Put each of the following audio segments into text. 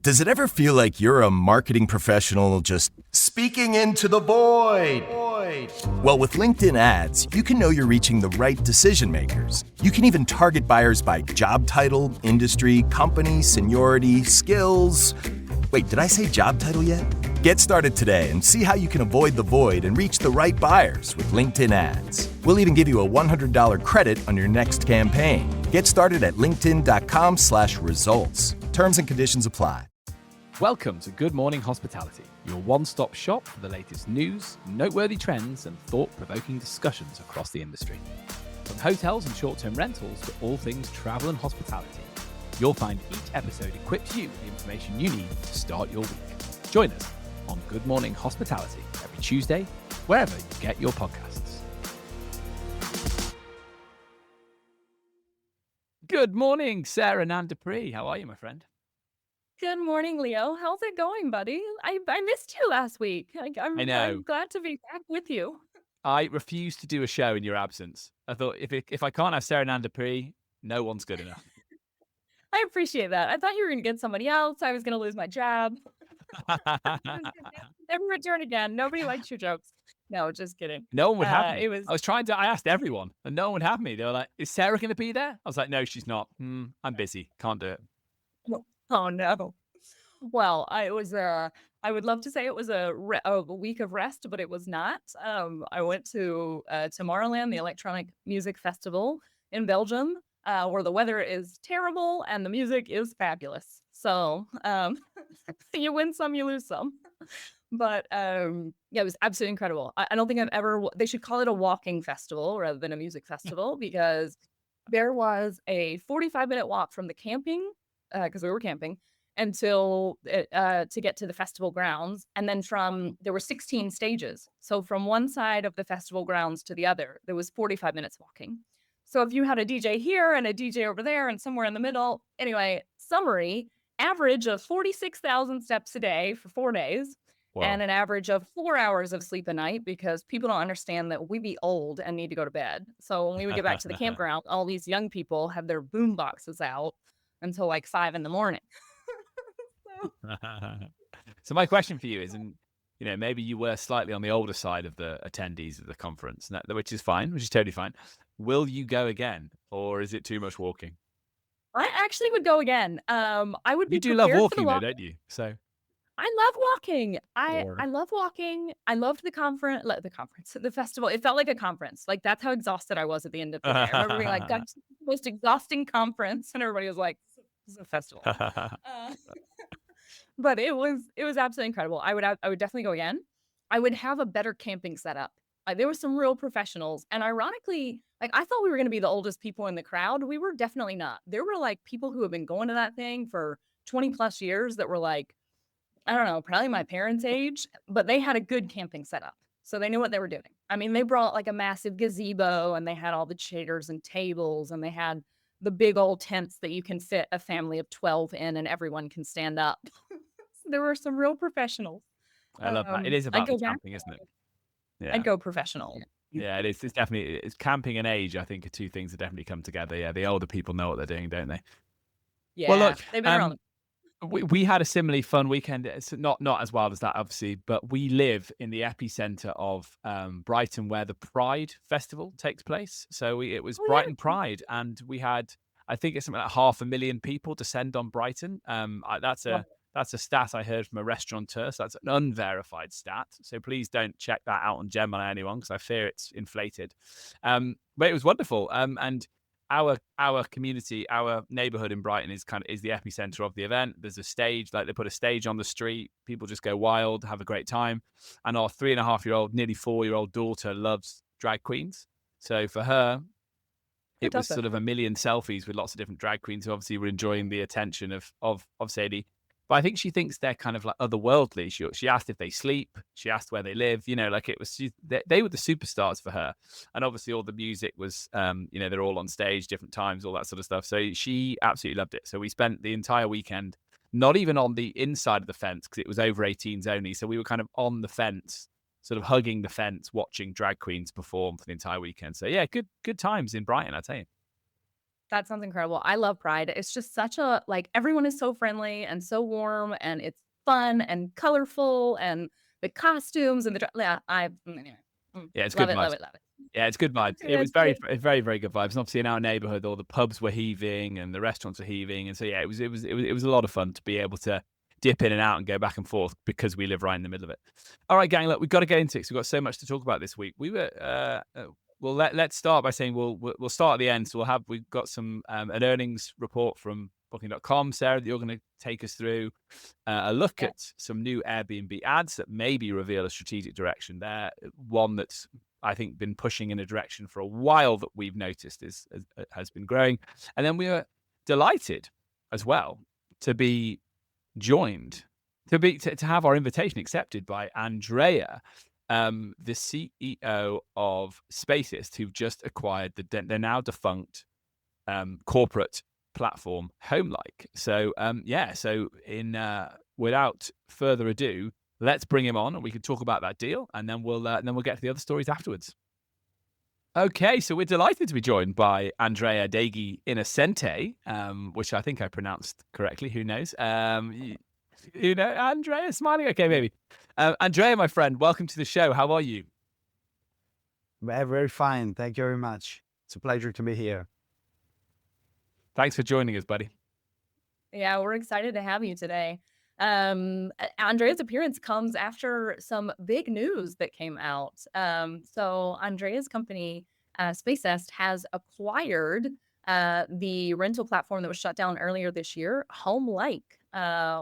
Does it ever feel like you're a marketing professional just speaking into the void? Well, with LinkedIn ads, you can know you're reaching the right decision makers. You can even target buyers by job title, industry, company, seniority, skills. Wait, did I say job title yet? Get started today and see how you can avoid the void and reach the right buyers with LinkedIn ads. We'll even give you a $100 credit on your next campaign. Get started at linkedin.com/results. Terms and conditions apply. Welcome to Good Morning Hospitality, your one-stop shop for the latest news, noteworthy trends, and thought-provoking discussions across the industry. From hotels and short-term rentals to all things travel and hospitality, you'll find each episode equips you with the information you need to start your week. Join us on Good Morning Hospitality every Tuesday, wherever you get your podcasts. Good morning, Sarah Nandapri. How are you, my friend? Good morning, Leo. How's it going, buddy? I missed you last week. I know. I'm glad to be back with you. I refused to do a show in your absence. I thought if I can't have Sarah Nandapri, no one's good enough. I appreciate that. I thought you were going to get somebody else. I was going to lose my job. Never return again. Nobody likes your jokes. No, just kidding. No one would have me. I asked everyone, and no one would have me. They were like, "Is Sarah going to be there?" I was like, "No, she's not. I'm busy. Can't do it." Oh no. Well, I would love to say it was a week of rest, but it was not. I went to Tomorrowland, the electronic music festival in Belgium, where the weather is terrible and the music is fabulous. So you win some, you lose some. But yeah, it was absolutely incredible. I don't think they should call it a walking festival rather than a music festival, because there was a 45-minute walk from the camping, because we were camping, until to get to the festival grounds. And then there were 16 stages. So from one side of the festival grounds to the other, there was 45 minutes walking. So if you had a DJ here and a DJ over there and somewhere in the middle, anyway, summary, average of 46,000 steps a day for 4 days. Wow. And an average of 4 hours of sleep a night, because people don't understand that we be old and need to go to bed. So when we would get back to the campground, all these young people have their boom boxes out until like 5 a.m. So my question for you is, and maybe you were slightly on the older side of the attendees of the conference, which is fine, which is totally fine. Will you go again, or is it too much walking? I actually would go again. I would be. You do love walking, though, don't you? So I love walking. I love walking. I loved the festival. It felt like a conference. Like, that's how exhausted I was at the end of the day. I remember being like, "That's the most exhausting conference," and everybody was like, "This is a festival." But it was absolutely incredible. I would definitely go again. I would have a better camping setup. There were some real professionals, and ironically, like, I thought we were going to be the oldest people in the crowd. We were definitely not. There were like people who have been going to that thing for 20 plus years that were like, I don't know, probably my parents' age, but they had a good camping setup. So they knew what they were doing. I mean, they brought like a massive gazebo, and they had all the chairs and tables, and they had the big old tents that you can fit a family of 12 in, and everyone can stand up. There were some real professionals. I love that. It is about the camping, isn't it? Yeah. I'd go professional. Yeah, it is. It's definitely, camping and age, I think, are two things that definitely come together. Yeah, the older people know what they're doing, don't they? Yeah. Well, look, they've been around. We had a similarly fun weekend. It's not as wild as that, obviously, but we live in the epicenter of Brighton, where the Pride Festival takes place. So it was Brighton Pride, and we had, I think it's something like 500,000 people descend on Brighton. That's a stat I heard from a restaurateur. So that's an unverified stat. So please don't check that out on Gemini, anyone, because I fear it's inflated. But it was wonderful. And our community, our neighborhood in Brighton is the epicenter of the event. There's a stage, like they put a stage on the street. People just go wild, have a great time. And our 3.5-year-old, nearly 4-year-old daughter loves drag queens. So for her, it was sort of a million selfies with lots of different drag queens who obviously were enjoying the attention of Sadie. But I think she thinks they're kind of like otherworldly. She asked if they sleep. She asked where they live. Like it was, they were the superstars for her. And obviously all the music was, they're all on stage, different times, all that sort of stuff. So she absolutely loved it. So we spent the entire weekend, not even on the inside of the fence, because it was over 18s only. So we were kind of on the fence, sort of hugging the fence, watching drag queens perform for the entire weekend. So yeah, good times in Brighton, I tell you. That sounds incredible. I love Pride. It's just such a like everyone is so friendly and so warm and it's fun and colorful and the costumes and yeah, anyway. Yeah, it's Love good it, love vibes. it, love it. Yeah, it's good vibes. It was It's very, good. very, very good vibes. And obviously in our neighborhood, all the pubs were heaving and the restaurants were heaving, and so yeah, it was a lot of fun to be able to dip in and out and go back and forth because we live right in the middle of it. All right, gang, look, we've got to get into it 'cause we've got so much to talk about this week. We were well, let's start by saying we'll start at the end. So we've got some an earnings report from Booking.com, Sarah, that you're going to take us through a look Yeah. at some new Airbnb ads that maybe reveal a strategic direction there. One that's I think been pushing in a direction for a while that we've noticed has been growing, and then we are delighted as well to be joined to have our invitation accepted by Andrea, the CEO of Spacest, who've just acquired they're now defunct corporate platform HomeLike. So so in without further ado, let's bring him on and we can talk about that deal, and then we'll get to the other stories afterwards. Okay, so we're delighted to be joined by Andrea Degli Innocenti, which I think I pronounced correctly. Who knows? Andrea smiling. Okay, maybe. Andrea, my friend, welcome to the show. How are you? Very fine. Thank you very much. It's a pleasure to be here. Thanks for joining us, buddy. Yeah, we're excited to have you today. Andrea's appearance comes after some big news that came out. So Andrea's company, Spacest, has acquired the rental platform that was shut down earlier this year, HomeLike,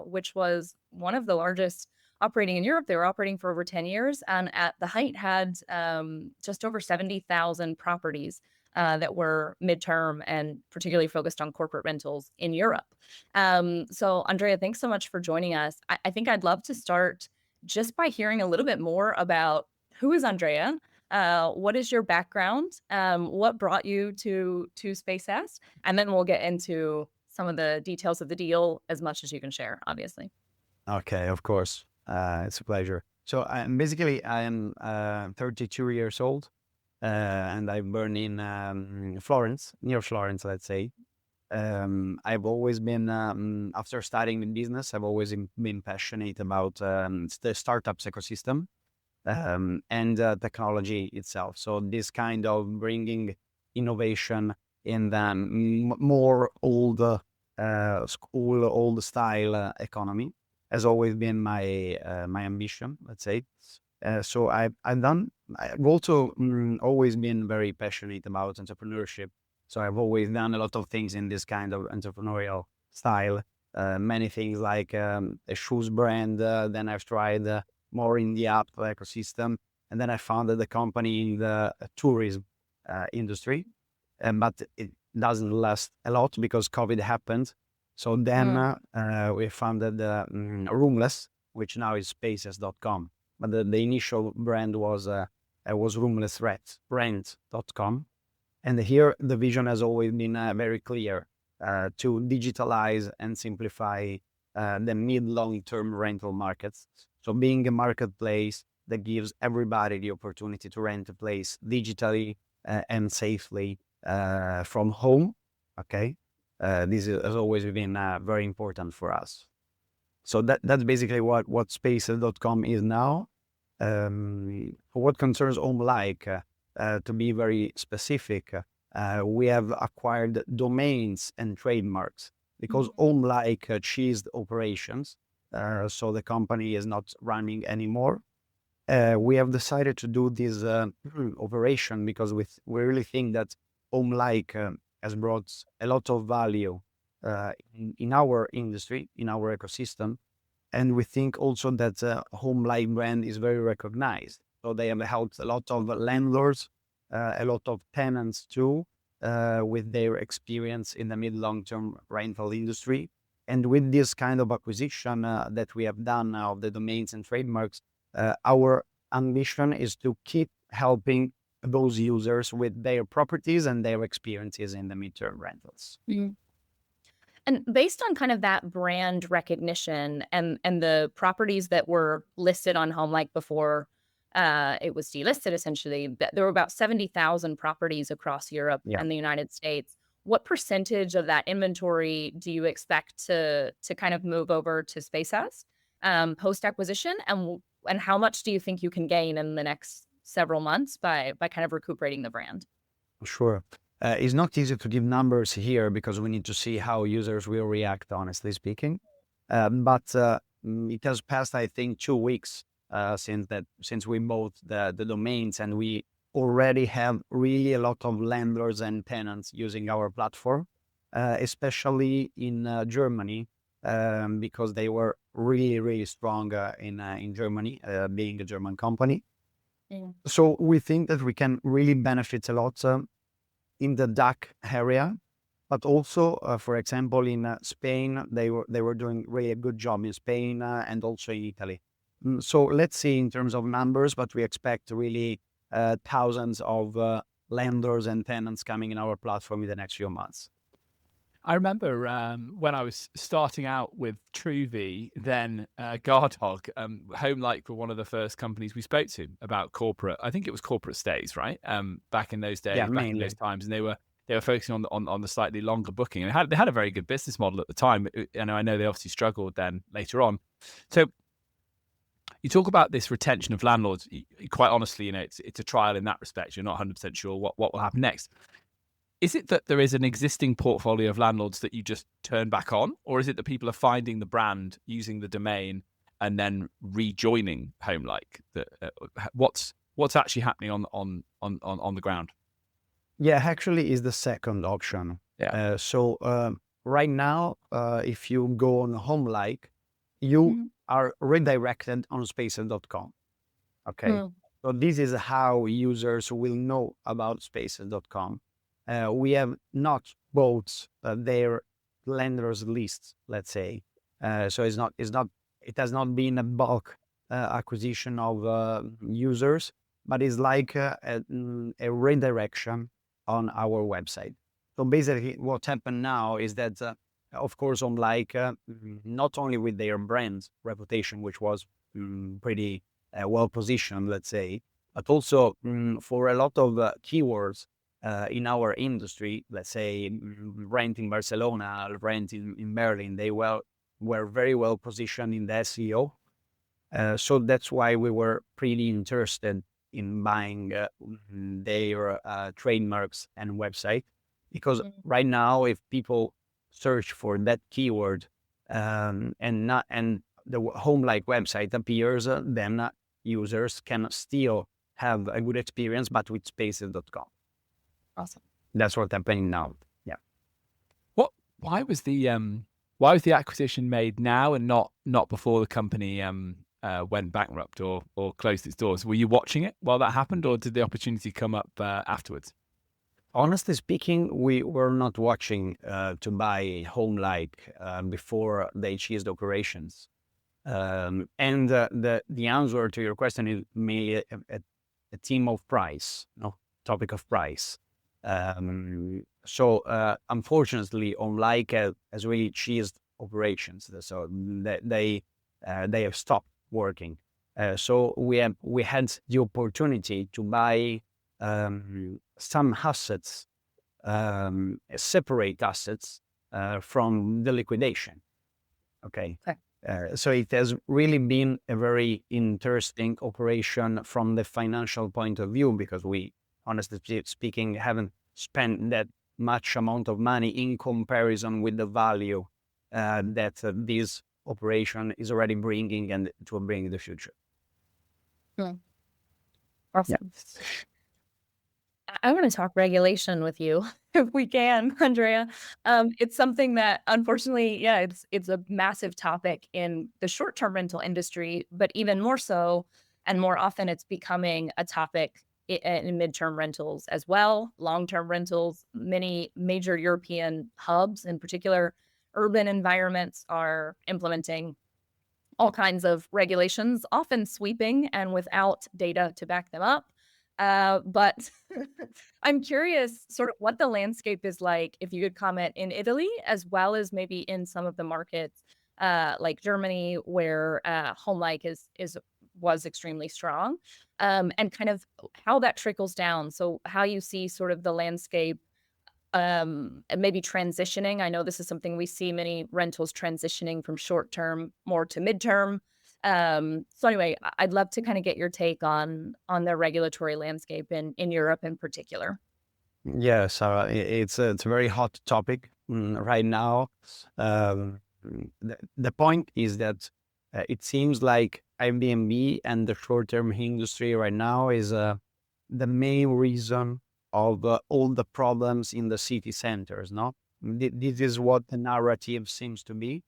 which was one of the largest operating in Europe. They were operating for over 10 years and at the height had just over 70,000 properties that were midterm and particularly focused on corporate rentals in Europe. So Andrea, thanks so much for joining us. I think I'd love to start just by hearing a little bit more about who is Andrea, what is your background, what brought you to Spacest, and then we'll get into some of the details of the deal as much as you can share, obviously. Okay, of course. It's a pleasure. So basically, I am 32 years old. And I'm born in Florence, near Florence, let's say. I've always been, after studying in business, I've always been passionate about the startups ecosystem and technology itself. So this kind of bringing innovation in the more old school, old style economy has always been my ambition, let's say. So I've also always been very passionate about entrepreneurship. So I've always done a lot of things in this kind of entrepreneurial style. Many things like a shoes brand. Then I've tried more in the app ecosystem, and then I founded a company in the tourism industry. But it doesn't last a lot because COVID happened. So then we founded Roomless, which now is Spacest.com. But the initial brand was roomlessrent.com. And here the vision has always been very clear to digitalize and simplify the mid-long-term rental markets. So being a marketplace that gives everybody the opportunity to rent a place digitally and safely from home. Okay, this has always been very important for us. So that's basically what Spacest.com is now. For what concerns HomeLike, to be very specific, we have acquired domains and trademarks because HomeLike ceased operations. So the company is not running anymore. We have decided to do this operation because we really think that HomeLike has brought a lot of value in our industry, in our ecosystem. And we think also that HomeLike brand is very recognized. So they have helped a lot of landlords, a lot of tenants too, with their experience in the mid-long-term rental industry. And with this kind of acquisition that we have done now of the domains and trademarks, our ambition is to keep helping those users with their properties and their experiences in the midterm rentals. Mm. And based on kind of that brand recognition and the properties that were listed on HomeLike before it was delisted, essentially, there were about 70,000 properties across Europe and the United States. what percentage of that inventory do you expect to kind of move over to Spacest post acquisition, and how much do you think you can gain in the next several months by kind of recuperating the brand? Sure. It's not easy to give numbers here because we need to see how users will react, honestly speaking. But it has passed, I think, 2 weeks since we bought the domains, and we already have really a lot of landlords and tenants using our platform, especially in Germany, because they were really, really strong in Germany, being a German company. Yeah. So we think that we can really benefit a lot in the DACH area, but also, for example, in Spain, they were doing really a good job in Spain and also in Italy. So let's see in terms of numbers, but we expect really thousands of landlords and tenants coming in our platform in the next few months. I remember when I was starting out with Truvi, then Guardhog, HomeLike were one of the first companies we spoke to about corporate. I think it was corporate stays, right? Back in those days, Yeah, back in mainly. those times, and they were focusing on the slightly longer booking, and they had a very good business model at the time. And I know they obviously struggled then later on. So you talk about this retention of landlords. Quite honestly, it's a trial in that respect. You're not 100% sure what will happen next. Is it that there is an existing portfolio of landlords that you just turn back on, or is it that people are finding the brand, using the domain, and then rejoining HomeLike? What's actually happening on the ground? Yeah, actually, is the second option. Yeah. So right now, if you go on HomeLike, you are redirected on Spacest.com. Okay. Mm. So this is how users will know about Spacest.com. We have not bought their lenders list, let's say. So it has not been a bulk acquisition of users, but it's like a redirection on our website. So basically what happened now is that, of course, HomeLike, not only with their brand reputation, which was pretty well positioned, let's say, but also for a lot of keywords in our industry, let's say rent in Barcelona, rent in Berlin, they were very well positioned in the SEO. So that's why we were pretty interested in buying their trademarks and website, because right now, if people search for that keyword and the HomeLike website appears, then users can still have a good experience, but with Spacest.com. Awesome. That's what's happening now. Yeah. Why was the acquisition made now and not before the company went bankrupt or closed its doors? Were you watching it while that happened, or did the opportunity come up afterwards? Honestly speaking, we were not watching to buy HomeLike before they ceased operations. And the answer to your question is mainly a theme of price, topic of price. So unfortunately, HomeLike has really ceased operations, so they have stopped working. So we had the opportunity to buy some assets, separate assets from the liquidation. Okay. So it has really been a very interesting operation from the financial point of view, because we, honestly speaking, haven't spent that much amount of money in comparison with the value that this operation is already bringing and it will bring in the future. Awesome. I want to talk regulation with you, if we can, Andrea. It's something that, unfortunately, it's a massive topic in the short-term rental industry, but even more so, and more often, it's becoming a topic in midterm rentals as well, long-term rentals. Many major European hubs, in particular, urban environments, are implementing all kinds of regulations, often sweeping and without data to back them up. But I'm curious sort of what the landscape is like, if you could comment in Italy, as well as maybe in some of the markets like Germany, where HomeLike was extremely strong, and kind of how that trickles down. So how you see sort of the landscape maybe transitioning. I know this is something we see many rentals transitioning from short term more to midterm. So anyway, I'd love to kind of get your take on the regulatory landscape in Europe in particular. Yeah, Sarah, it's a very hot topic right now. The point is that it seems like Airbnb and the short-term industry right now is the main reason of all the problems in the city centers. No, this is what the narrative seems to be.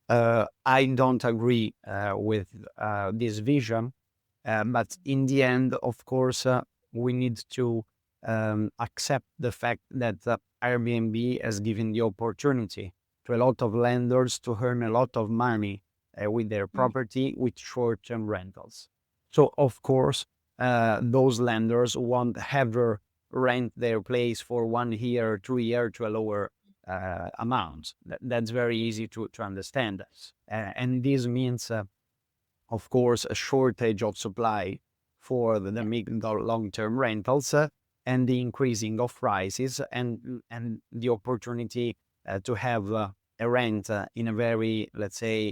I don't agree with this vision, but in the end, of course, we need to accept the fact that Airbnb has given the opportunity to a lot of lenders to earn a lot of money with their property with short-term rentals. So, of course, those lenders won't ever rent their place for 1 year, 2 years to a lower amount. That's very easy to understand. And this means, of course, a shortage of supply for the mid and long-term rentals and the increasing of prices and the opportunity to have a rent in a very, let's say,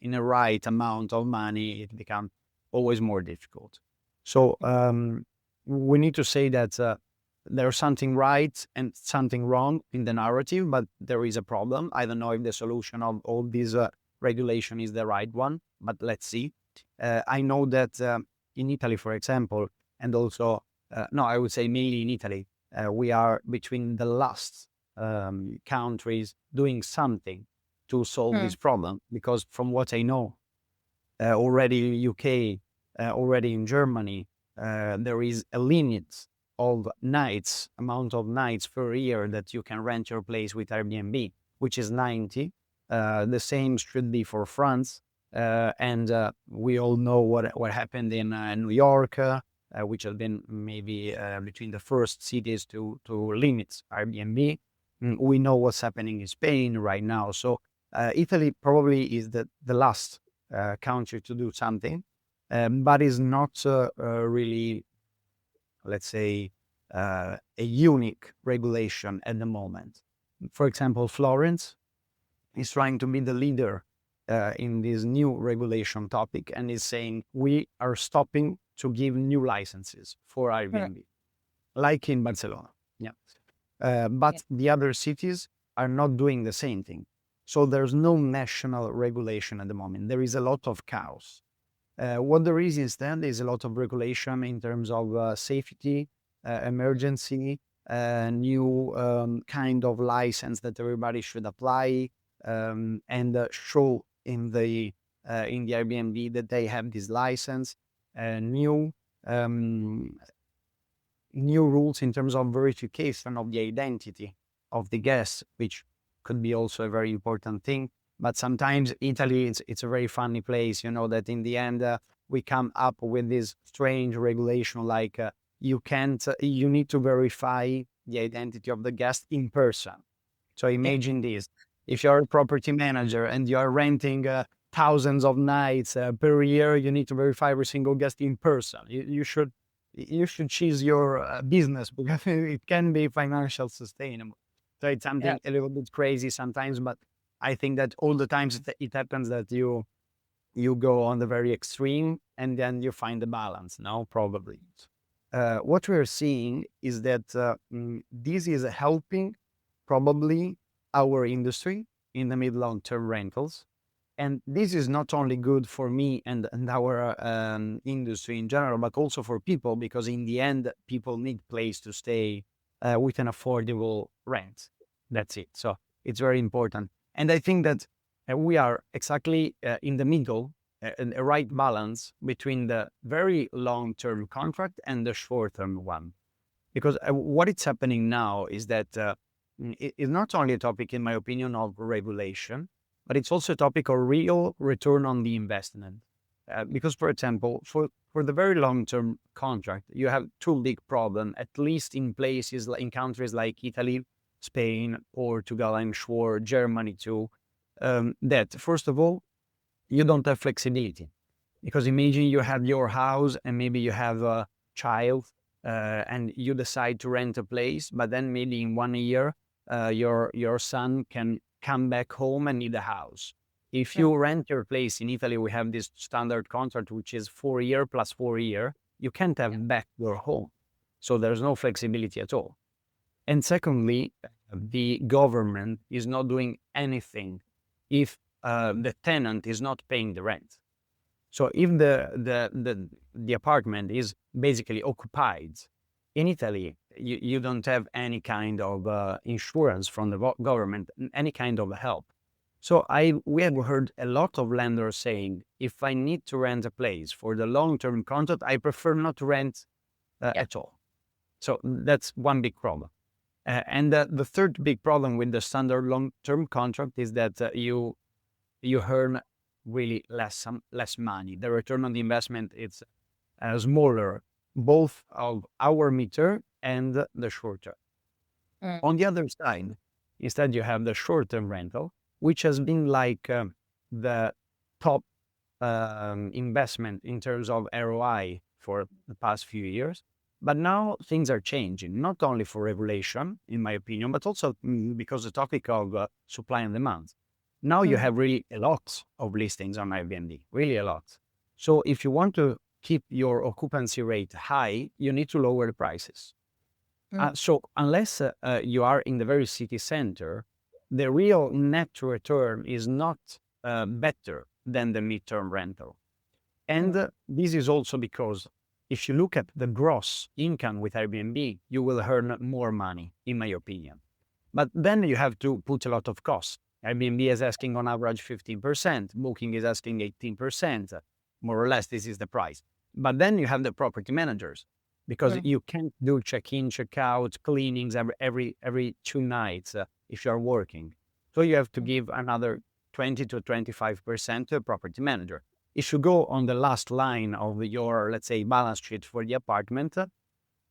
in a right amount of money, it becomes always more difficult. So we need to say that there's something right and something wrong in the narrative, but there is a problem. I don't know if the solution of all this regulation is the right one, but let's see. I know that in Italy, for example, and also, no, I would say mainly in Italy, we are between the last countries doing something to solve this problem. Because from what I know, already in UK, already in Germany, there is a limit of nights, amount of nights per year that you can rent your place with Airbnb, which is 90. The same should be for France. And we all know what happened in New York, which has been maybe between the first cities to limit Airbnb. We know what's happening in Spain right now. So Italy probably is the last country to do something, but is not really, let's say, a unique regulation at the moment. For example, Florence is trying to be the leader in this new regulation topic and is saying we are stopping to give new licenses for Airbnb, like in Barcelona. Yeah. But the other cities are not doing the same thing. So there's no national regulation at the moment. There is a lot of chaos. What there is instead is a lot of regulation in terms of safety, emergency, new kind of license that everybody should apply, and show in the Airbnb that they have this license. New rules in terms of verification of the identity of the guests, which could be also a very important thing. But sometimes Italy, it's a very funny place, that in the end we come up with this strange regulation like you need to verify the identity of the guest in person. So imagine this: if you're a property manager and you are renting thousands of nights per year, you need to verify every single guest in person. You should choose your business because it can be financially sustainable. So it's something a little bit crazy sometimes, but I think that all the times it happens that you go on the very extreme and then you find the balance. No, probably. What we're seeing is that this is helping probably our industry in the mid-long term rentals. And this is not only good for me and our industry in general, but also for people, because in the end, people need place to stay with an affordable rent. That's it. So it's very important. And I think that we are exactly in the middle, a right balance between the very long-term contract and the short-term one. Because what is happening now is that it's not only a topic, in my opinion, of regulation, but it's also a topic of real return on the investment. Because, for example, for the very long-term contract, you have two big problems, at least in places, in countries like Italy, Spain, Portugal, I'm sure, Germany too, that, first of all, you don't have flexibility. Because imagine you have your house and maybe you have a child and you decide to rent a place, but then maybe in 1 year, your son can come back home and need a house. If Yeah. you rent your place in Italy, we have this standard contract, which is 4 year plus 4 year. You can't have back your home. So there's no flexibility at all. And secondly, the government is not doing anything if the tenant is not paying the rent. So if the apartment is basically occupied in Italy, you don't have any kind of insurance from the government, any kind of help. So we have heard a lot of landlords saying, if I need to rent a place for the long-term contract, I prefer not to rent at all. So that's one big problem. And the third big problem with the standard long-term contract is that you earn really less money. The return on the investment is smaller, both of our meter and the short term. On the other side, instead you have the short-term rental, which has been like the top investment in terms of ROI for the past few years. But now things are changing, not only for regulation, in my opinion, but also because the topic of supply and demand. Now you have really a lot of listings on Airbnb, really a lot. So if you want to keep your occupancy rate high, you need to lower the prices. So unless you are in the very city center, the real net return is not better than the midterm rental. And this is also because if you look at the gross income with Airbnb, you will earn more money, in my opinion. But then you have to put a lot of costs. Airbnb is asking on average 15%, Booking is asking 18%, more or less this is the price. But then you have the property managers, because you can't do check-in, check-out, cleanings every 2 nights if you're working. So you have to give another 20 to 25% to a property manager. If you go on the last line of your, let's say, balance sheet for the apartment,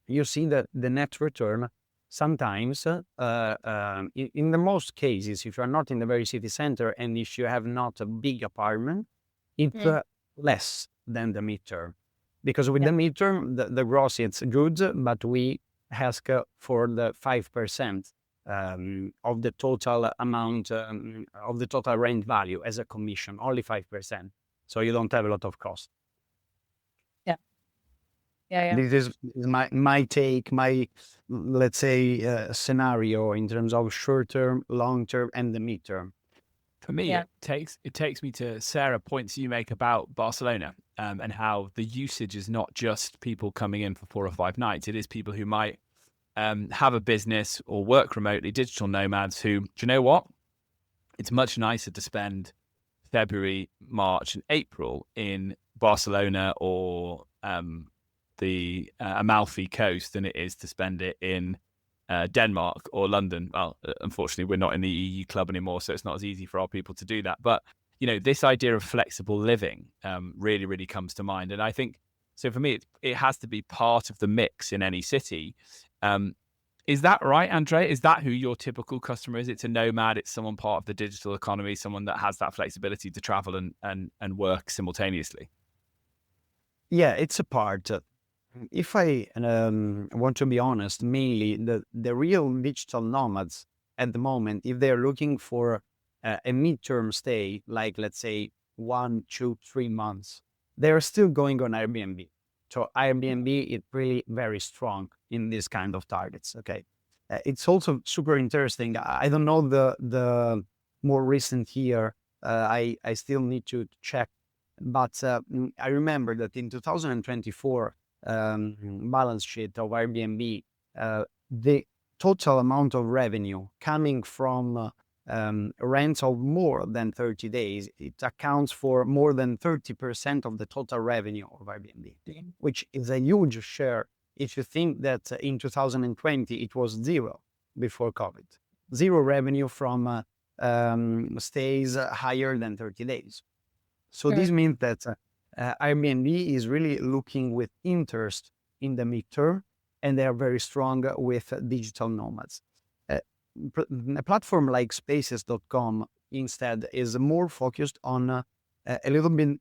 you see that the net return sometimes, in the most cases, if you're not in the very city center and if you have not a big apartment, it's less than the midterm. Because with the midterm, the gross, it's good, but we ask for the 5% of the total amount, of the total rent value as a commission, only 5%. So you don't have a lot of cost. Yeah. This is my take, my, let's say, scenario in terms of short term, long term, and the midterm. For me, it takes me to Sarah, points you make about Barcelona and how the usage is not just people coming in for 4 or 5 nights. It is people who might have a business or work remotely, digital nomads who, do you know what? It's much nicer to spend February, March, and April in Barcelona or the Amalfi Coast than it is to spend it in Denmark or London. Well, unfortunately, we're not in the EU club anymore, so it's not as easy for our people to do that. But, you know, this idea of flexible living really, really comes to mind. And I think, so for me, it has to be part of the mix in any city. Is that right, Andrea? Is that who your typical customer is? It's a nomad. It's someone part of the digital economy, someone that has that flexibility to travel and work simultaneously. Yeah, it's a part. If I want to be honest, mainly the real digital nomads at the moment, if they're looking for a midterm stay, like let's say 1, 2, 3 months, they're still going on Airbnb. So Airbnb is really very strong in this kind of targets. Okay, it's also super interesting. I don't know the more recent year. I still need to check, but I remember that in 2024 balance sheet of Airbnb, the total amount of revenue coming from rents of more than 30 days, it accounts for more than 30% of the total revenue of Airbnb, which is a huge share. If you think that in 2020, it was zero before COVID, zero revenue from stays higher than 30 days. So this means that Airbnb is really looking with interest in the midterm, and they are very strong with digital nomads. A platform like Spacest.com instead is more focused on a little bit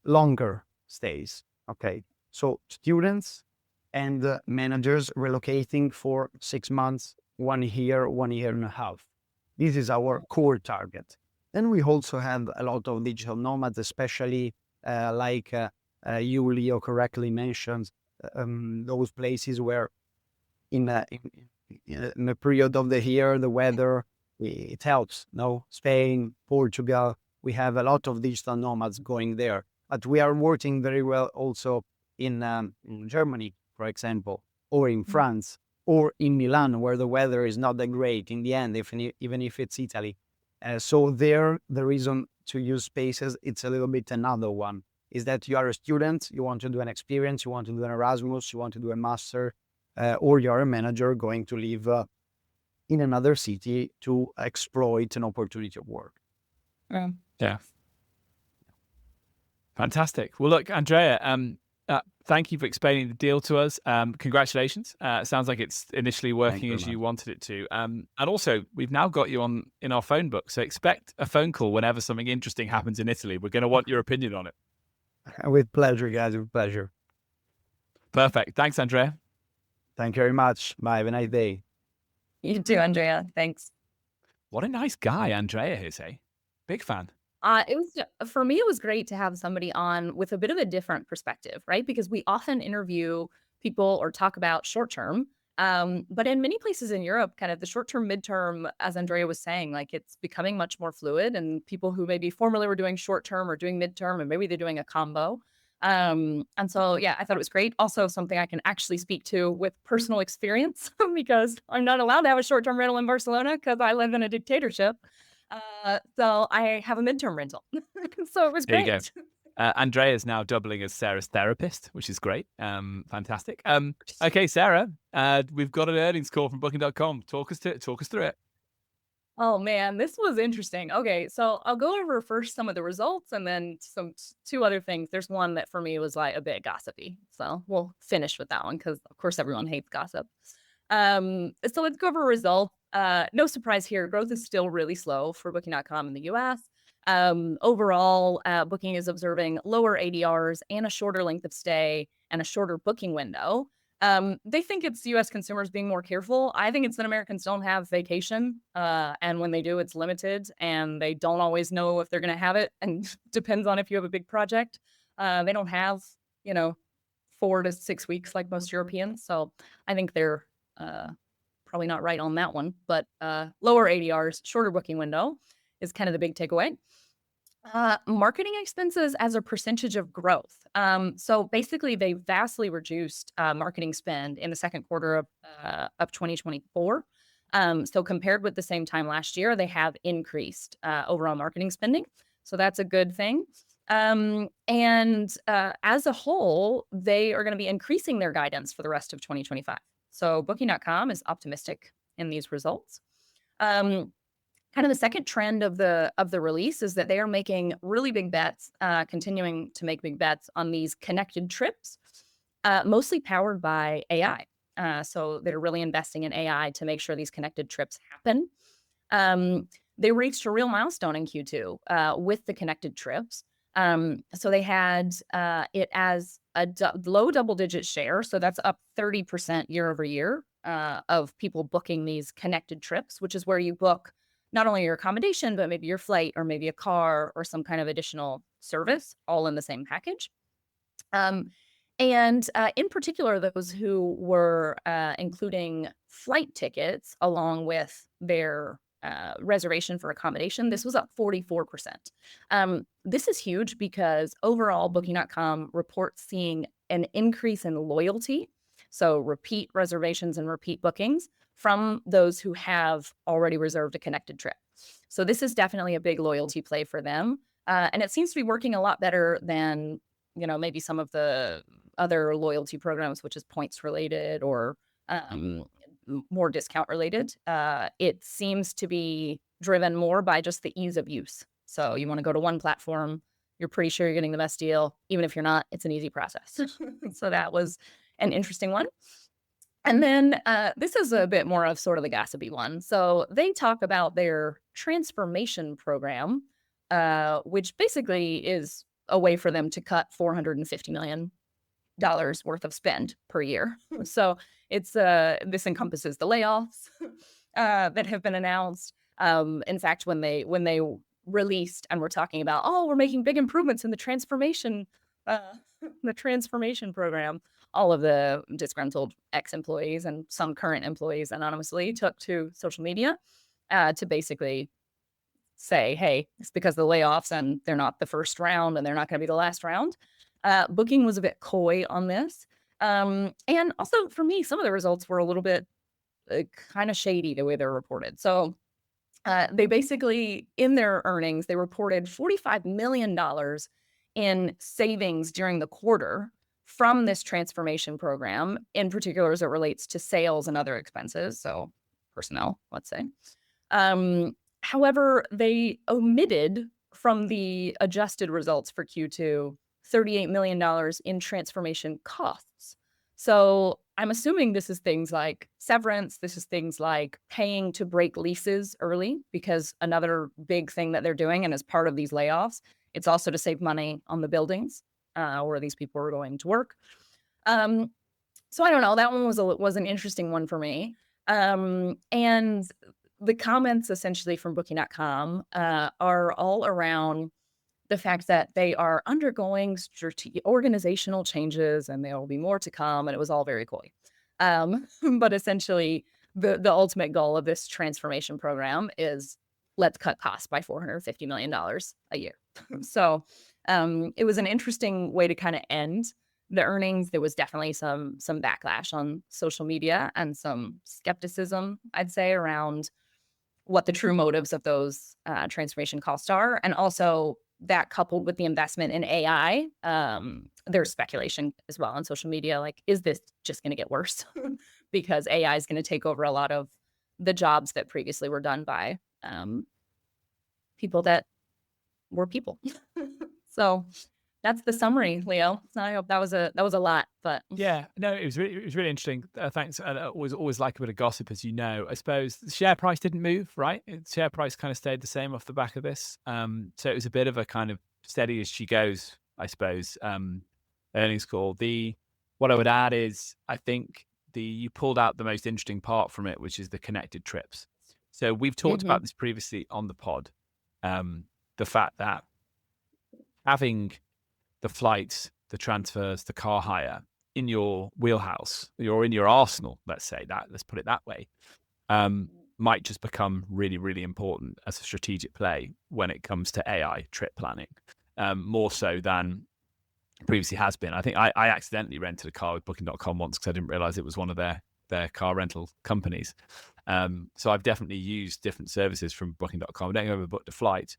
longer stays. Okay, so students and managers relocating for 6 months, 1 year, 1 year and a half. This is our core target. Then we also have a lot of digital nomads, especially like you, Leo, correctly mentioned, those places where in a period of the year, the weather, it helps. No, Spain, Portugal, we have a lot of digital nomads going there. But we are working very well also in Germany, for example, or in France, or in Milan, where the weather is not that great in the end, even if it's Italy. So there, the reason to use Spaces, it's a little bit another one, is that you are a student, you want to do an experience, you want to do an Erasmus, you want to do a master, or you're a manager going to live in another city to exploit an opportunity of work. Yeah. Fantastic. Well, look, Andrea, thank you for explaining the deal to us. Congratulations. It sounds like it's initially working as you wanted it to. And also, we've now got you in our phone book. So expect a phone call whenever something interesting happens in Italy. We're going to want your opinion on it. With pleasure, guys. With pleasure. Perfect. Thanks, Andrea. Thank you very much. Bye. Have a nice day. You too, Andrea. Thanks. What a nice guy Andrea is, eh? Big fan. It was for me, it was great to have somebody on with a bit of a different perspective, right? Because we often interview people or talk about short term. But in many places in Europe, kind of the short term, midterm, as Andrea was saying, like it's becoming much more fluid, and people who maybe formerly were doing short term or doing midterm, and maybe they're doing a combo. And so, yeah, I thought it was great. Also, something I can actually speak to with personal experience because I'm not allowed to have a short term rental in Barcelona because I live in a dictatorship. So I have a midterm rental. So it was There great. you go. Andrea is now doubling as Sarah's therapist, which is great. Fantastic. Okay, Sarah, we've got an earnings call from Booking.com. Talk us through it. Oh man, this was interesting. Okay, so I'll go over first some of the results and then two other things. There's one that for me was like a bit gossipy. So we'll finish with that one because of course everyone hates gossip. So let's go over results. No surprise here. Growth is still really slow for Booking.com in the US. Overall, Booking is observing lower ADRs and a shorter length of stay and a shorter booking window. They think it's US consumers being more careful. I think it's that Americans don't have vacation. And when they do, it's limited and they don't always know if they're going to have it. And depends on if you have a big project. They don't have, 4 to 6 weeks like most Europeans. So I think they're probably not right on that one. But lower ADRs, shorter booking window is kind of the big takeaway. Marketing expenses as a percentage of growth. So basically, they vastly reduced marketing spend in the second quarter of 2024. So compared with the same time last year, they have increased overall marketing spending. So that's a good thing. And as a whole, they are going to be increasing their guidance for the rest of 2025. So Booking.com is optimistic in these results. Kind of the second trend of the release is that they are making really big bets, continuing to make big bets on these connected trips, mostly powered by AI. So they're really investing in AI to make sure these connected trips happen. They reached a real milestone in Q2 with the connected trips. So they had it as a low double-digit share. So that's up 30% year over year of people booking these connected trips, which is where you book not only your accommodation, but maybe your flight or maybe a car or some kind of additional service, all in the same package. And in particular, those who were including flight tickets along with their reservation for accommodation, this was up 44%. This is huge because overall Booking.com reports seeing an increase in loyalty. So repeat reservations and repeat bookings from those who have already reserved a connected trip. So this is definitely a big loyalty play for them. And it seems to be working a lot better than, maybe some of the other loyalty programs, which is points related or more discount related. It seems to be driven more by just the ease of use. So you want to go to one platform, you're pretty sure you're getting the best deal. Even if you're not, it's an easy process. So that was an interesting one. And then this is a bit more of sort of the gossipy one. So they talk about their transformation program, which basically is a way for them to cut $450 million worth of spend per year. So it's this encompasses the layoffs that have been announced. In fact, when they released and were talking about, oh, we're making big improvements in the transformation program, all of the disgruntled ex-employees and some current employees anonymously took to social media to basically say, hey, it's because of the layoffs and they're not the first round and they're not going to be the last round. Booking was a bit coy on this. And also for me, some of the results were a little bit kind of shady the way they're reported. So they basically, in their earnings, they reported $45 million in savings during the quarter from this transformation program, in particular as it relates to sales and other expenses, so personnel, let's say. However, they omitted from the adjusted results for Q2 $38 million in transformation costs. So I'm assuming this is things like severance. This is things like paying to break leases early, because another big thing that they're doing, and as part of these layoffs, it's also to save money on the buildings where these people were going to work. So I don't know. That one was an interesting one for me. And the comments essentially from Booking.com are all around the fact that they are undergoing organizational changes and there will be more to come. And it was all very coy. But essentially, the ultimate goal of this transformation program is let's cut costs by $450 million a year. So it was an interesting way to kind of end the earnings. There was definitely some backlash on social media and some skepticism, I'd say, around what the true motives of those transformation costs are. And also that coupled with the investment in AI, there's speculation as well on social media, like, is this just going to get worse? Because AI is going to take over a lot of the jobs that previously were done by people that were people. So that's the summary, Leo. I hope that was a lot, but yeah, no, it was really interesting. Thanks. And I always like a bit of gossip, as you know. I suppose the share price didn't move, right? Share price kind of stayed the same off the back of this. So it was a bit of a kind of steady as she goes, I suppose. Earnings call. What I would add is, I think you pulled out the most interesting part from it, which is the connected trips. So we've talked about this previously on the pod. The fact that having the flights, the transfers, the car hire in your wheelhouse, or in your arsenal, let's put it that way, might just become really, really important as a strategic play when it comes to AI trip planning, more so than previously has been. I think I accidentally rented a car with Booking.com once because I didn't realize it was one of their car rental companies. So I've definitely used different services from Booking.com. I don't ever booked a flight,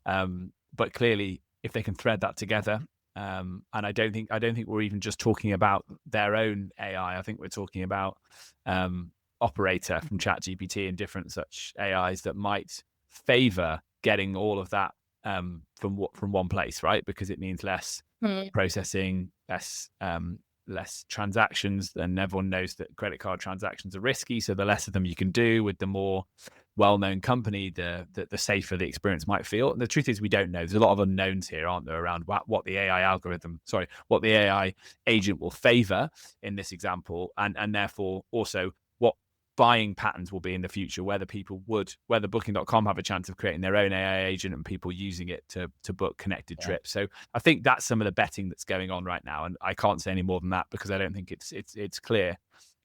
but clearly if they can thread that together, and I don't think we're even just talking about their own AI. I think we're talking about Operator from ChatGPT and different such AIs that might favor getting all of that from one place, right? Because it means less processing, less transactions, and everyone knows that credit card transactions are risky. So the less of them you can do with the more well-known company, the safer the experience might feel. And the truth is, we don't know. There's a lot of unknowns here, aren't there, around what the AI agent will favor in this example, and therefore also what buying patterns will be in the future, whether Booking.com have a chance of creating their own AI agent and people using it to book connected trips. So I think that's some of the betting that's going on right now, and I can't say any more than that because I don't think it's clear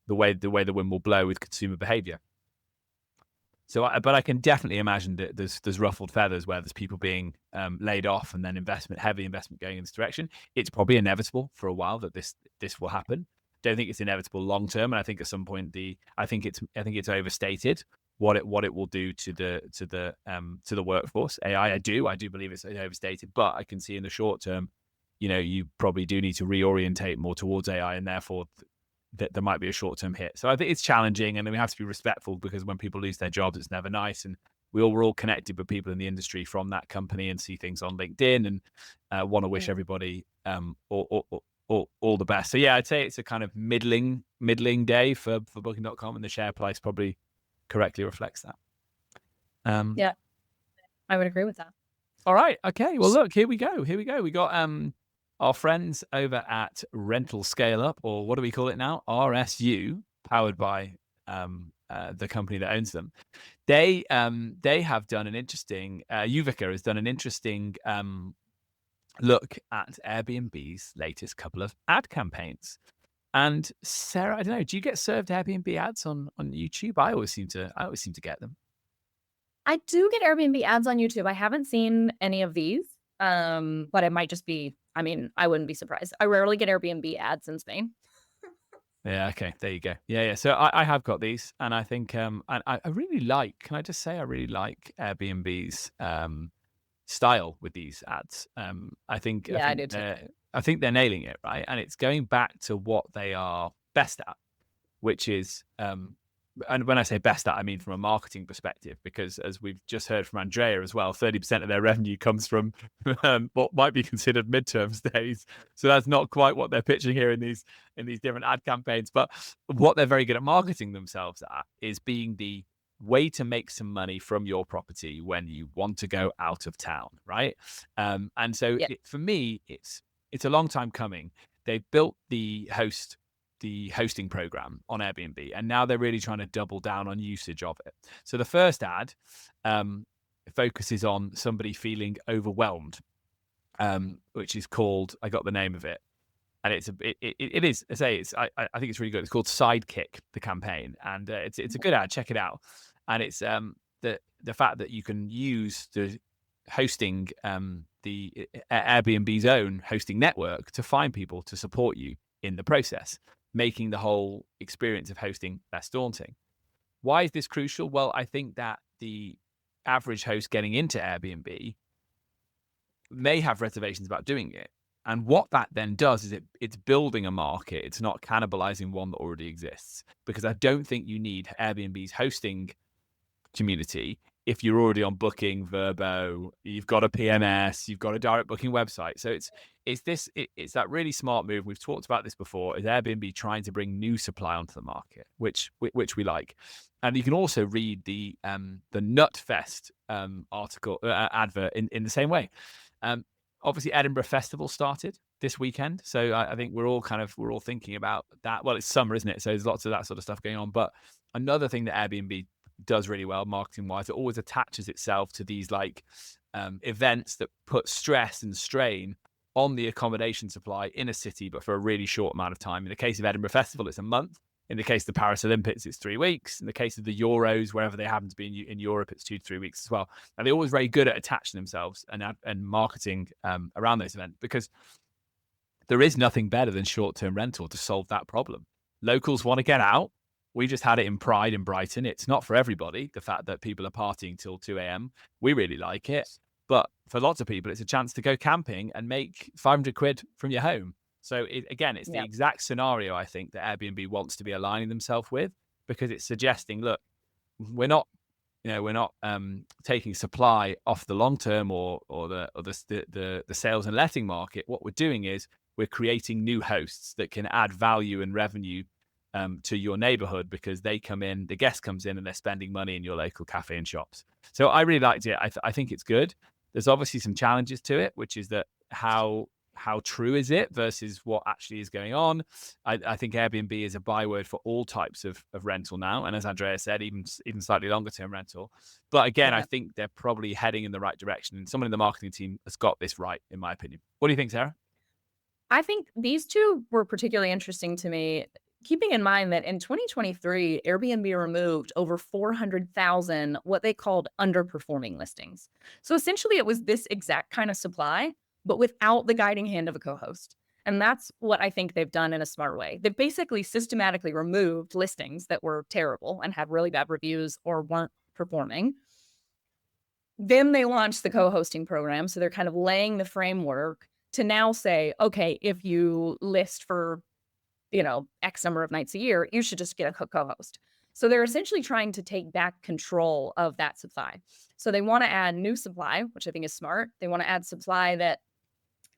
the way the wind will blow with consumer behavior. So, but I can definitely imagine that there's ruffled feathers where there's people being laid off, and then heavy investment going in this direction. It's probably inevitable for a while that this will happen. Don't think it's inevitable long term, and I think at some point I think it's overstated what it will do to the workforce. AI, I do believe it's overstated, but I can see in the short term, you probably do need to reorientate more towards AI, and therefore that there might be a short-term hit. So I think it's challenging, and then we have to be respectful, because when people lose their jobs, it's never nice. And we're all connected with people in the industry from that company and see things on LinkedIn and want to wish everybody all the best. So yeah, I'd say it's a kind of middling day for Booking.com, and the share price probably correctly reflects that. Yeah, I would agree with that. All right. Okay. Well, look, here we go. We got our friends over at Rental Scale Up, or what do we call it now? RSU, powered by the company that owns them. They have done an interesting, Yuvica has done an interesting look at Airbnb's latest couple of ad campaigns. And Sarah, I don't know, do you get served Airbnb ads on YouTube? I always seem to get them. I do get Airbnb ads on YouTube. I haven't seen any of these, but it might just be, I mean, I wouldn't be surprised. I rarely get Airbnb ads in Spain. Yeah, okay, there you go. Yeah. So I have got these, and I think and I really like. Can I just say I really like Airbnb's style with these ads. I think Yeah, I do too. I think they're nailing it, right? And it's going back to what they are best at, which is and when I say best at, I mean from a marketing perspective, because as we've just heard from Andrea as well, 30% of their revenue comes from what might be considered midterm stays. So that's not quite what they're pitching here in these different ad campaigns. But what they're very good at marketing themselves at is being the way to make some money from your property when you want to go out of town, right? And so for me, it's a long time coming. They've built the hosting program on Airbnb, and now they're really trying to double down on usage of it. So the first ad focuses on somebody feeling overwhelmed, which is called, I got the name of it, and it is, I think it's really good. It's called Sidekick, the campaign, and it's a good ad. Check it out. And it's the fact that you can use the hosting, the Airbnb's own hosting network to find people to support you in the process, making the whole experience of hosting less daunting. Why is this crucial? Well, I think that the average host getting into Airbnb may have reservations about doing it. And what that then does is it's building a market. It's not cannibalizing one that already exists, because I don't think you need Airbnb's hosting community if you're already on Booking, Vrbo, you've got a PMS, you've got a direct booking website. So it's that really smart move. We've talked about this before, is Airbnb trying to bring new supply onto the market, which we like. And you can also read the Nutfest article advert in the same way. Obviously, Edinburgh Festival started this weekend, so I think we're all thinking about that. Well, it's summer, isn't it? So there's lots of that sort of stuff going on. But another thing that Airbnb does really well marketing wise, it always attaches itself to these events that put stress and strain on the accommodation supply in a city, but for a really short amount of time. In the case of Edinburgh Festival, it's a month. In the case of the Paris Olympics, it's 3 weeks. In the case of the Euros, wherever they happen to be in Europe, it's 2 to 3 weeks as well. And they're always very good at attaching themselves and marketing around those events, because there is nothing better than short-term rental to solve that problem. Locals want to get out. We just had it in Pride in Brighton. It's not for everybody, the fact that people are partying till 2 a.m. We really like it. But for lots of people, it's a chance to go camping and make 500 quid from your home. So it's the exact scenario I think that Airbnb wants to be aligning themselves with, because it's suggesting, look, we're not taking supply off the long term or the sales and letting market. What we're doing is we're creating new hosts that can add value and revenue to your neighborhood, because they come in, the guest comes in, and they're spending money in your local cafe and shops. So I really liked it. I think it's good. There's obviously some challenges to it, which is that how true is it versus what actually is going on. I think Airbnb is a byword for all types of rental now, and as Andrea said, even slightly longer term rental. But again, I think they're probably heading in the right direction, and someone in the marketing team has got this right, in my opinion. What do you think, Sarah? I think these two were particularly interesting to me, keeping in mind that in 2023, Airbnb removed over 400,000 what they called underperforming listings. So essentially, it was this exact kind of supply, but without the guiding hand of a co-host. And that's what I think they've done in a smart way. They've basically systematically removed listings that were terrible and had really bad reviews or weren't performing. Then they launched the co-hosting program. So they're kind of laying the framework to now say, okay, if you list for, X number of nights a year, you should just get a co-host. So they're essentially trying to take back control of that supply. So they want to add new supply, which I think is smart. They want to add supply that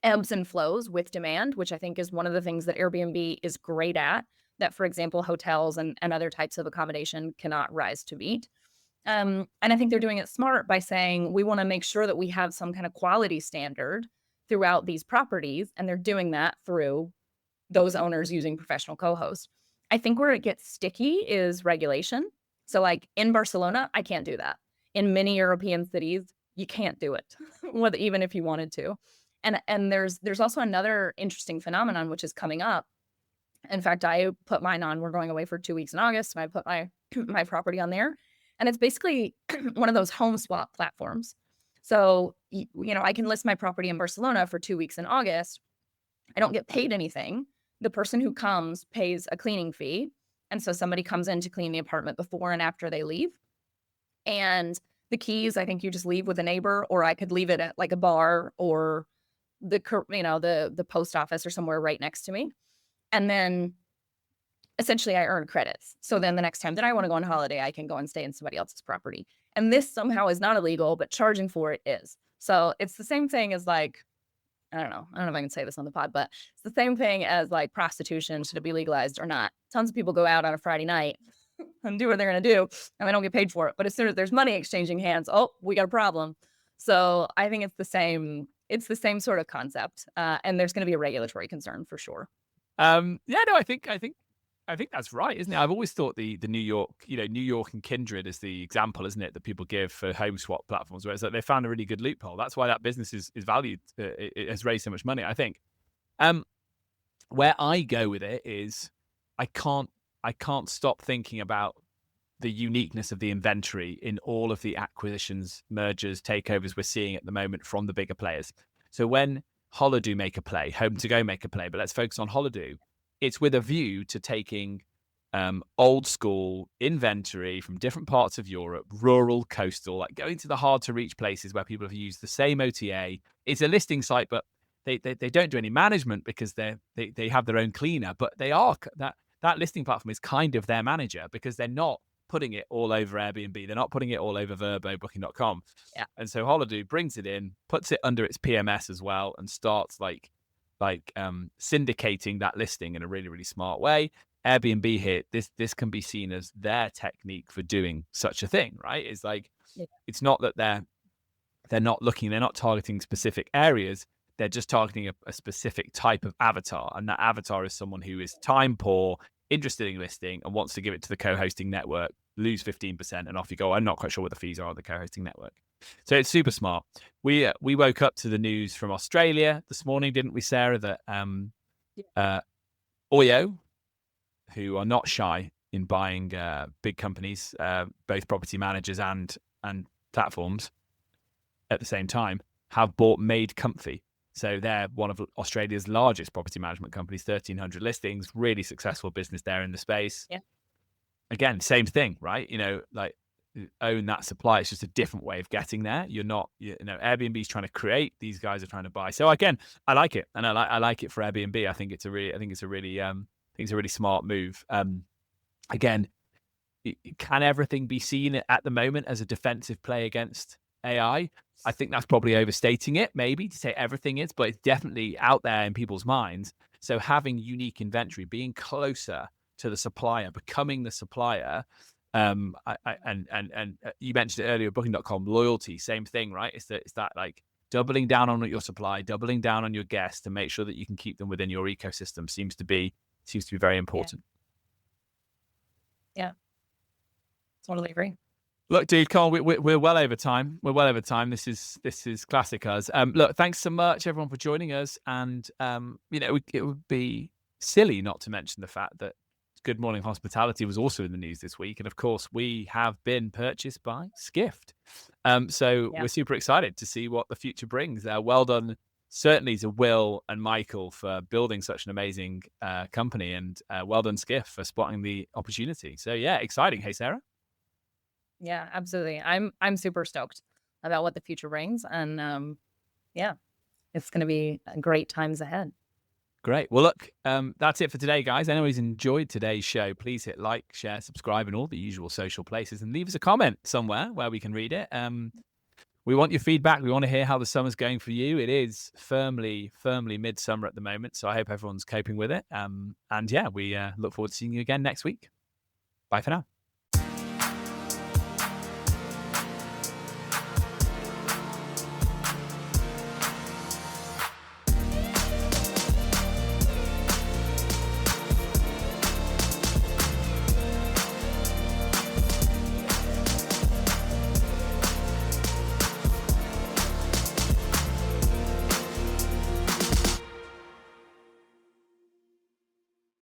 ebbs and flows with demand, which I think is one of the things that Airbnb is great at, that, for example, hotels and other types of accommodation cannot rise to meet. And I think they're doing it smart by saying, we want to make sure that we have some kind of quality standard throughout these properties, and they're doing that through those owners using professional co-hosts. I think where it gets sticky is regulation. So like in Barcelona, I can't do that. In many European cities, you can't do it, even if you wanted to. And there's also another interesting phenomenon which is coming up. In fact, I put mine on. We're going away for 2 weeks in August, and I put my my property on there, and it's basically one of those home swap platforms. So I can list my property in Barcelona for 2 weeks in August. I don't get paid anything. The person who comes pays a cleaning fee, and so somebody comes in to clean the apartment before and after they leave. And the keys, I think you just leave with a neighbor, or I could leave it at like a bar or the post office or somewhere right next to me. And then essentially I earn credits. So then the next time that I want to go on holiday, I can go and stay in somebody else's property. And this somehow is not illegal, but charging for it is. So it's the same thing as like, I don't know if I can say this on the pod, but it's the same thing as like prostitution. Should it be legalized or not? Tons of people go out on a Friday night and do what they're going to do, and they don't get paid for it. But as soon as there's money exchanging hands, oh, we got a problem. So I think it's the same. It's the same sort of concept, and there's going to be a regulatory concern for sure. Yeah, no, I think that's right, isn't it? I've always thought the New York, New York and Kindred is the example, isn't it, that people give for home swap platforms, where it's like they found a really good loophole. That's why that business is valued. It has raised so much money, I think. Where I go with it is I can't stop thinking about the uniqueness of the inventory in all of the acquisitions, mergers, takeovers we're seeing at the moment from the bigger players. So when Holodoo make a play, Home2Go make a play, but let's focus on Holodoo. It's with a view to taking old school inventory from different parts of Europe, rural, coastal, like going to the hard to reach places where people have used the same OTA. It's a listing site, but they don't do any management because they have their own cleaner, but they are that listing platform is kind of their manager because they're not putting it all over Airbnb. They're not putting it all over Vrbo, Booking.com. Yeah. And so Holodoo brings it in, puts it under its PMS as well, and starts like syndicating that listing in a really, really smart way. Airbnb here, this can be seen as their technique for doing such a thing, right? It's like, It's not that they're not targeting specific areas. They're just targeting a specific type of avatar. And that avatar is someone who is time poor, interested in listing, and wants to give it to the co-hosting network, lose 15%, and off you go. I'm not quite sure what the fees are on the co-hosting network. So it's super smart. We woke up to the news from Australia this morning, didn't we, Sarah, that Oyo, who are not shy in buying big companies, both property managers and platforms at the same time, have bought Made Comfy. So they're one of Australia's largest property management companies, 1,300 listings, really successful business there in the space. Yeah. Again, same thing, right? Like own that supply. It's just a different way of getting there. You're not, Airbnb's trying to create, these guys are trying to buy. So again, I like it, and I like it for Airbnb. I think it's a really smart move. Again, can everything be seen at the moment as a defensive play against AI? I think that's probably overstating it, maybe, to say everything is, but it's definitely out there in people's minds. So having unique inventory, being closer to the supplier, becoming the supplier, and you mentioned it earlier, Booking.com, loyalty, same thing, right? It's that like doubling down on your supply, doubling down on your guests to make sure that you can keep them within your ecosystem seems to be very important. Yeah. Totally agree. Look, dude, Carl, we're well over time. This is classic us. Look, thanks so much, everyone, for joining us. And it would be silly not to mention the fact that Good Morning Hospitality was also in the news this week, and of course, we have been purchased by Skift. We're super excited to see what the future brings. Well done, certainly, to Will and Michael for building such an amazing company, and well done, Skift, for spotting the opportunity. So yeah, exciting. Hey, Sarah. Yeah, absolutely. I'm super stoked about what the future brings, and it's going to be great times ahead. Great. Well, look, that's it for today, guys. Anybody's enjoyed today's show, please hit like, share, subscribe, and all the usual social places, and leave us a comment somewhere where we can read it. We want your feedback. We want to hear how the summer's going for you. It is firmly midsummer at the moment, so I hope everyone's coping with it. We look forward to seeing you again next week. Bye for now.